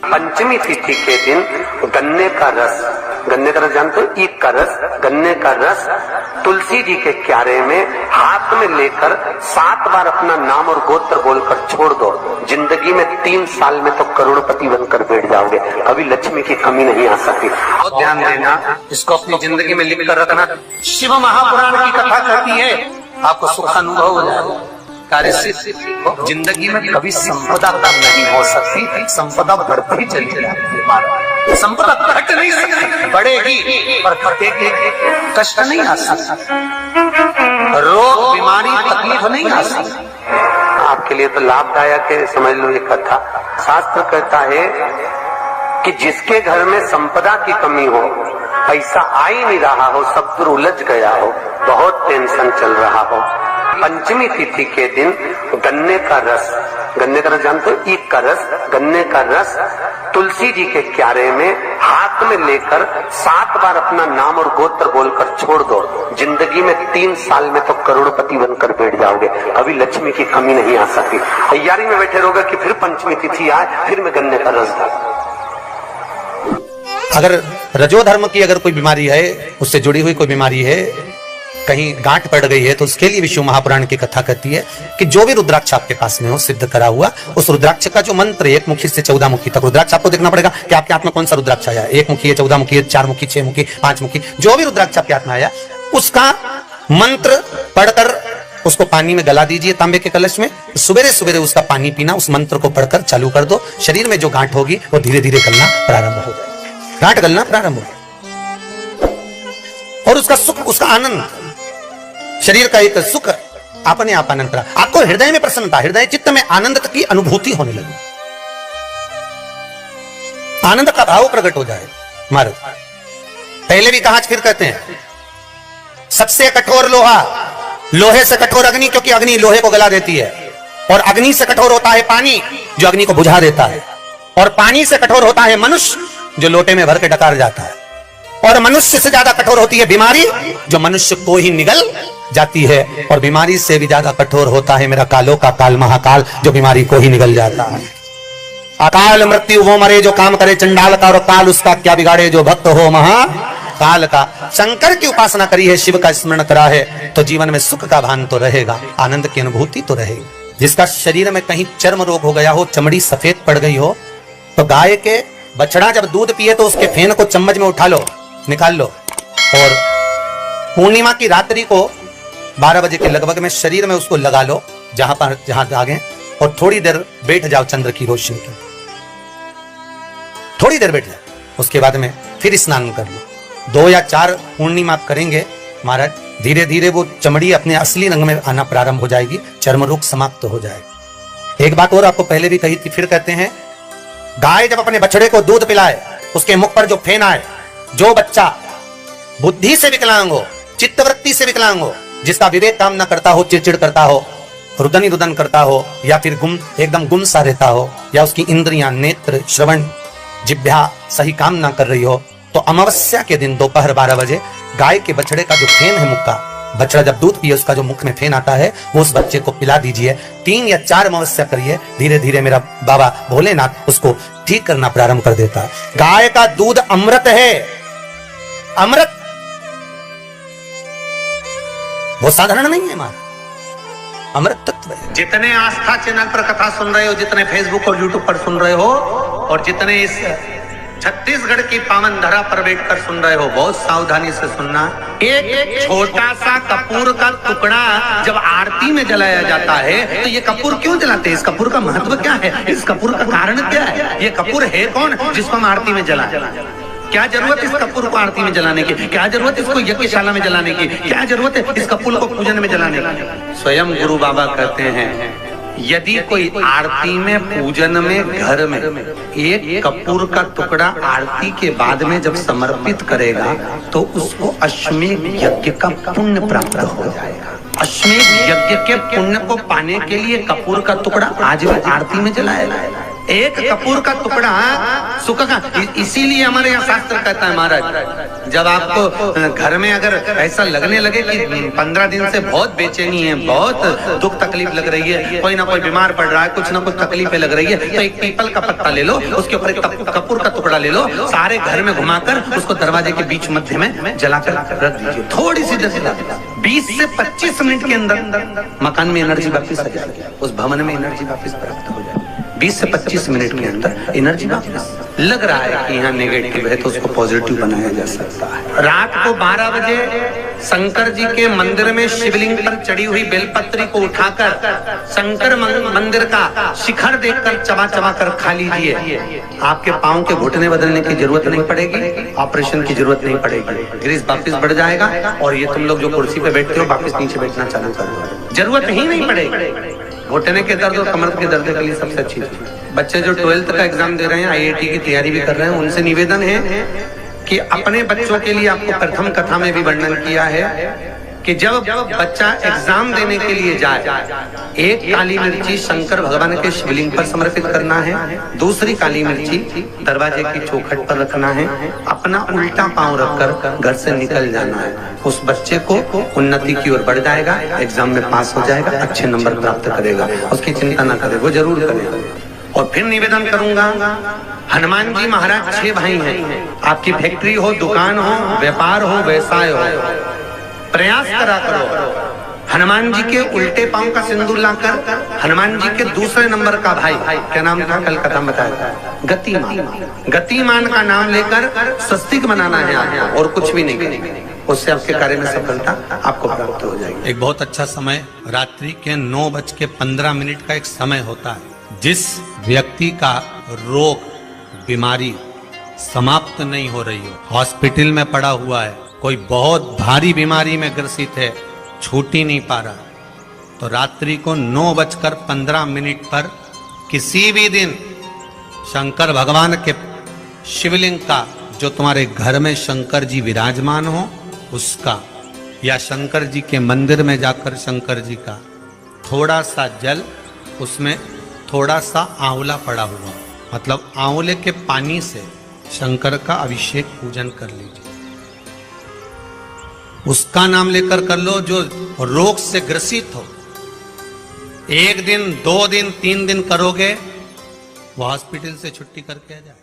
पंचमी तिथि के दिन गन्ने का रस जानते हो, ईख का रस, गन्ने का रस तुलसी जी के क्यारे में हाथ में लेकर 7 बार अपना नाम और गोत्र बोलकर छोड़ दो। जिंदगी में 3 साल में तो करोड़पति बनकर बैठ जाओगे, कभी लक्ष्मी की कमी नहीं आ सकती। और ध्यान देना, इसको अपनी जिंदगी में लिख कर रखना। शिव महापुराण की कथा कहती है आपको सुख अनुभव हो जाएगा। जिंदगी में कभी संपदा कम नहीं हो सकती, संपदा बढ़ती चली जाती। संपदा घट नहीं सकती, बढ़ेगी पर घटेगी, कष्ट नहीं आ सकता, रोग बीमारी तकलीफ नहीं आ सकती। आपके लिए तो लाभदायक है, समझ लो ये कथा। शास्त्र कहता है कि जिसके घर में संपदा की कमी हो, पैसा आ ही नहीं रहा हो, सब दूर उलझ गया हो, बहुत टेंशन चल रहा हो, पंचमी तिथि के दिन गन्ने का रस जानते हो, ईख का रस, गन्ने का रस तुलसी जी के क्यारे में हाथ में लेकर 7 बार अपना नाम और गोत्र बोलकर छोड़ दो। जिंदगी में 3 साल में तो करोड़पति बनकर बैठ जाओगे, कभी लक्ष्मी की कमी नहीं आ सकती। तैयारी में बैठे रहोगे कि फिर पंचमी तिथि आए, फिर मैं गन्ने का रस दूं। अगर रजोधर्म की अगर कोई बीमारी है, उससे जुड़ी हुई कोई बीमारी है, कहीं गांठ पड़ गई है, तो उसके लिए विष्णु महापुराण की कथा कहती है कि जो भी रुद्राक्ष आपके पास में हो, सिद्ध करा हुआ, उस रुद्राक्ष का जो मंत्र 1 मुखी से 14 मुखी तक, रुद्राक्ष आपको देखना पड़ेगा कि आपके हाथ में कौन सा रुद्राक्ष आया, 1 मुखी है, 14 मुखी है, 4 मुखी, 6 मुखी, 5 मुखी, जो भी रुद्राक्ष आपके हाथ में आया, उसका मंत्र पढ़कर उसको पानी में गला दीजिए तांबे के कलश में। सुबेरे सुबेरे उसका पानी पीना, उस मंत्र को पढ़कर चालू कर दो। शरीर में जो गांठ होगी वो धीरे धीरे गलना प्रारंभ हो जाएगी, गांठ गलना प्रारंभ हो, और उसका सुख, उसका आनंद, शरीर का एक सुख अपने आप आनंद प्राप्त, आपको हृदय में प्रसन्नता, हृदय चित्त में आनंद की अनुभूति होने लगी, आनंद का भाव प्रकट हो जाए। महाराज पहले भी कहा, फिर कहते हैं, सबसे कठोर लोहा, लोहे से कठोर अग्नि, क्योंकि अग्नि लोहे को गला देती है, और अग्नि से कठोर होता है पानी, जो अग्नि को बुझा देता है, और पानी से कठोर होता है मनुष्य, जो लोटे में भर के डकार जाता है, और मनुष्य से ज्यादा कठोर होती है बीमारी, जो मनुष्य को ही निगल जाती है, और बीमारी से भी ज्यादा कठोर होता है मेरा कालों का काल महाकाल, जो बीमारी को ही निगल जाता है। अकाल मृत्यु वो मरे जो काम करे चंडाल का, और काल उसका क्या बिगाड़े जो भक्त हो महाकाल का। शंकर की उपासना करी है, शिव का स्मरण करा है, तो जीवन में सुख का भान तो रहेगा, आनंद की अनुभूति तो रहेगी। जिसका शरीर में कहीं चर्म रोग हो गया हो, चमड़ी सफेद पड़ गई हो, तो गाय के बछड़ा जब दूध पिए तो उसके फेन को चम्मच में उठा लो, निकाल लो, और पूर्णिमा की रात्रि को 12 बजे के लगभग में शरीर में उसको लगा लो, जहां दागे, और थोड़ी देर बैठ जाओ चंद्र की रोशनी के, थोड़ी देर बैठ जाओ, उसके बाद में फिर स्नान कर लो। 2 या 4 पूर्णिमा करेंगे महाराज, धीरे धीरे वो चमड़ी अपने असली रंग में आना प्रारंभ हो जाएगी, चर्म रोग समाप्त हो जाएगा। एक बात और आपको पहले भी कही थी, फिर कहते हैं, गाय जब अपने बछड़े को दूध पिलाए, उसके मुख पर जो फेन आए, जो बच्चा बुद्धि से विकलांग हो, चित्तवृत्ति से विकलांग हो, जिसका विवेक काम न करता हो, चिड़चिड़ करता हो, रुदन रुदन करता हो, या फिर एकदम गुम सा रहता हो, या उसकी इंद्रियां, नेत्र, श्रवण, जिह्वा सही काम ना कर रही हो, तो अमावस्या के दिन दोपहर 12 बजे गाय के बछड़े का जो फेन है, मुख का बछड़ा जब दूध पिए, उसका जो मुख में फेन आता है, वो उस बच्चे को पिला दीजिए। 3 या 4 अमावस्या करिए, धीरे धीरे मेरा बाबा भोलेनाथ उसको ठीक करना प्रारंभ कर देता है। गाय का दूध अमृत है, अमृत, वो साधारण नहीं है हमारा, अमृत तत्व है। जितने आस्था चैनल पर कथा सुन रहे हो, जितने फेसबुक और यूट्यूब पर सुन रहे हो, और जितने इस छत्तीसगढ़ की पावन धरा पर बैठकर सुन रहे हो, बहुत सावधानी से सुनना। एक छोटा सा कपूर का टुकड़ा जब आरती में जलाया जाता है, तो ये कपूर क्यों जलाते हैं? इस कपूर का महत्व क्या है? इस कपूर का कारण क्या है? ये कपूर है कौन जिसको हम आरती में जलाएं? क्या जरूरत इस कपूर को आरती में जलाने की? क्या जरूरत इसको यज्ञशाला में जलाने की? क्या जरूरत है इस कपूर को पूजन में जलाने की? स्वयं गुरु बाबा कहते हैं, यदि कोई आरती में, पूजन में, घर में एक कपूर का टुकड़ा आरती के बाद में जब समर्पित करेगा, तो उसको अश्वमेध यज्ञ का पुण्य प्राप्त हो जाएगा। अश्वमेध यज्ञ के पुण्य को पाने के लिए कपूर का टुकड़ा आज भी आरती में जलाया जाएगा। एक कपूर का टुकड़ा सुख का, इसीलिए हमारे यहाँ शास्त्र कहता है महाराज, जब आपको घर में अगर ऐसा लगने लगे कि 15 दिन से बहुत बेचैनी है, बहुत दुख तकलीफ लग रही है, कोई ना कोई बीमार पड़ रहा है, कुछ ना कुछ तकलीफें लग रही है, तो एक पीपल का पत्ता ले लो, उसके ऊपर एक कपूर का टुकड़ा ले लो, सारे घर में घुमाकर उसको दरवाजे के बीच मध्य में जलाकर रख दीजिए। थोड़ी सी देर 20 से 25 मिनट के अंदर मकान में एनर्जी वापस आ जाएगी, उस भवन में एनर्जी वापस प्राप्त हो जाएगी। 20 से 25 मिनट के अंदर एनर्जी वापस। लग रहा है कि यहाँ नेगेटिव है तो उसको पॉजिटिव बनाया जा सकता है। रात को 12 बजे शंकर जी के मंदिर में शिवलिंग पर चढ़ी हुई बेलपत्री को उठाकर शंकर मंदिर का शिखर देखकर चबा चबा कर खा लीजिए। आपके पाँव के घुटने बदलने की जरूरत नहीं पड़ेगी, ऑपरेशन की जरूरत नहीं पड़ेगी, ग्रीस वापस बढ़ जाएगा और ये तुम लोग जो कुर्सी पे बैठते हो वापस नीचे बैठना चालू कर दो, जरूरत ही नहीं पड़ेगी। घुटने के दर्द और कमर के दर्द के लिए सबसे अच्छी चीज। बच्चे जो 12th का एग्जाम दे रहे हैं, IIT की तैयारी भी कर रहे हैं, उनसे निवेदन है कि अपने बच्चों के लिए, आपको प्रथम कथा में भी वर्णन किया है कि जब बच्चा एग्जाम देने के लिए जाए, एक काली मिर्ची शंकर भगवान के शिवलिंग पर समर्पित करना है, दूसरी काली मिर्ची दरवाजे की चौखट पर रखना है, अपना उल्टा पांव रखकर घर से निकल जाना है। उस बच्चे को उन्नति की ओर बढ़ जाएगा, एग्जाम में पास हो जाएगा, अच्छे नंबर प्राप्त करेगा, उसकी चिंता ना करे, वो जरूर करेगा। और फिर निवेदन करूंगा, हनुमान जी महाराज 6 भाई हैं, आपकी फैक्ट्री हो, दुकान हो, व्यापार हो, व्यवसाय हो, प्रयास करा करो हनुमान जी के उल्टे पांव का सिंदूर लाकर हनुमान जी के दूसरे नंबर का भाई, क्या नाम था कल कथा बताया था, गतिमान, गतिमान का नाम लेकर स्वस्तिक बनाना है आपको, और कुछ भी नहीं करेंगे, उससे आपके कार्य में सफलता आपको प्राप्त हो जाएगी। एक बहुत अच्छा समय रात्रि के 9:15 का एक समय होता है, जिस व्यक्ति का रोग बीमारी समाप्त नहीं हो रही हो, हॉस्पिटल में पड़ा हुआ है, कोई बहुत भारी बीमारी में ग्रसित है, छूट ही नहीं पा रहा, तो रात्रि को 9:15 पर किसी भी दिन शंकर भगवान के शिवलिंग का, जो तुम्हारे घर में शंकर जी विराजमान हो उसका, या शंकर जी के मंदिर में जाकर शंकर जी का थोड़ा सा जल, उसमें थोड़ा सा आंवला पड़ा हुआ, मतलब आंवले के पानी से शंकर का अभिषेक पूजन कर लीजिए। उसका नाम लेकर कर लो जो रोग से ग्रसित हो। 1 दिन 2 दिन 3 दिन करोगे, वो हॉस्पिटल से छुट्टी करके आ जाए।